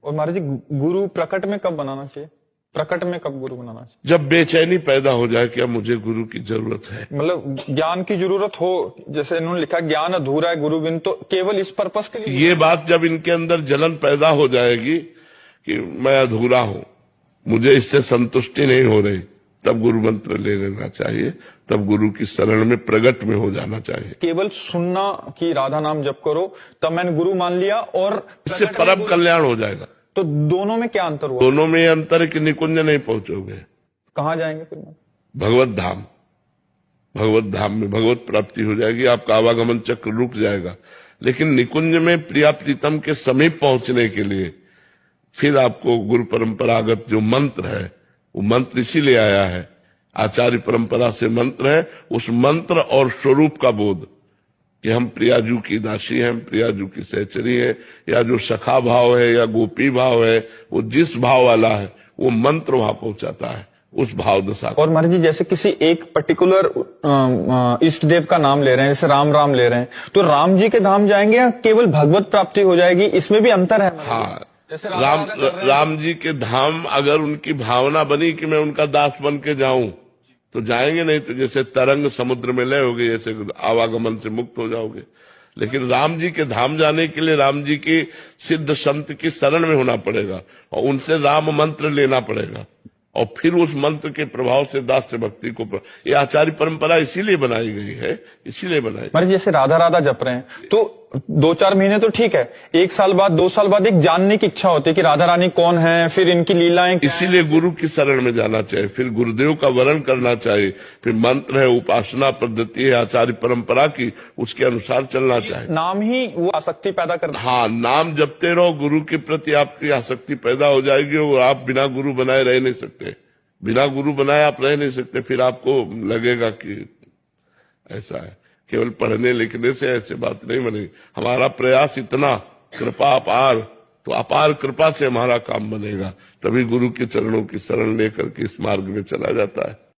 और महाराज जी गुरु प्रकट में कब बनाना चाहिए? प्रकट में कब गुरु बनाना चाहिए? जब बेचैनी पैदा हो जाए कि अब मुझे गुरु की जरूरत है। मतलब ज्ञान की जरूरत हो, जैसे इन्होंने लिखा ज्ञान अधूरा है गुरु बिन, तो केवल इस पर्पस के लिए ये बात जब इनके अंदर जलन पैदा हो जाएगी कि मैं अधूरा हूं, मुझे इससे संतुष्टि नहीं हो रही, तब गुरु मंत्र ले लेना चाहिए, तब गुरु की शरण में प्रगट में हो जाना चाहिए। केवल सुनना कि राधा नाम जप करो तब मैंने गुरु मान लिया और इससे परम कल्याण हो जाएगा। तो दोनों में क्या अंतर हुआ? दोनों में अंतर है कि निकुंज नहीं पहुंचोगे। कहाँ जाएंगे फिर? भगवत धाम, भगवत धाम में भगवत प्राप्ति हो जाएगी, आपका आवागमन चक्र रुक जाएगा। लेकिन निकुंज में प्रिया प्रीतम के समीप पहुंचने के लिए फिर आपको गुरु परंपरागत जो मंत्र है, वो मंत्र इसीलिए आया है, आचार्य परंपरा से मंत्र है, उस मंत्र और स्वरूप का बोध कि हम प्रियाजू की दासी हैं, प्रियाजू की सहचरी है, या जो सखा भाव है या गोपी भाव है, वो जिस भाव वाला है वो मंत्र वहां पहुंचाता है, उस भाव दशा। और महाराज जी जैसे किसी एक पर्टिकुलर इष्ट देव का नाम ले रहे हैं, जैसे राम राम ले रहे हैं, तो राम जी के धाम जाएंगे या केवल भगवत प्राप्ति हो जाएगी? इसमें भी अंतर है। हाँ, राम जी के धाम अगर उनकी भावना बनी कि मैं उनका दास बन के जाऊं तो जाएंगे, नहीं तो जैसे तरंग समुद्र में लय होगे, जैसे आवागमन से मुक्त हो जाओगे। लेकिन राम जी के धाम जाने के लिए राम जी की सिद्ध संत की शरण में होना पड़ेगा और उनसे राम मंत्र लेना पड़ेगा और फिर उस मंत्र के प्रभाव से दास्य भक्ति को ये आचार्य परंपरा इसीलिए बनाई गई है, इसीलिए बनाई। महाराज जैसे राधा राधा जप रहे हैं तो 2-4 महीने तो ठीक है, 1 साल बाद 2 साल बाद एक जानने की इच्छा होती है कि राधा रानी कौन है, फिर इनकी लीलाएं। इसीलिए गुरु की शरण में जाना चाहिए, फिर गुरुदेव का वरण करना चाहिए, फिर मंत्र है, उपासना पद्धति है आचार्य परंपरा की, उसके अनुसार चलना चाहिए। नाम ही वो आसक्ति पैदा करता है। हाँ, नाम जपते रहो, गुरु के प्रति आपकी आसक्ति पैदा हो जाएगी और आप बिना गुरु बनाए रह नहीं सकते। बिना गुरु बनाए आप रह नहीं सकते। फिर आपको लगेगा कि ऐसा है, केवल पढ़ने लिखने से ऐसे बात नहीं बनेगी। हमारा प्रयास इतना, कृपा अपार, तो अपार कृपा से हमारा काम बनेगा, तभी गुरु के चरणों की शरण लेकर के इस मार्ग में चला जाता है।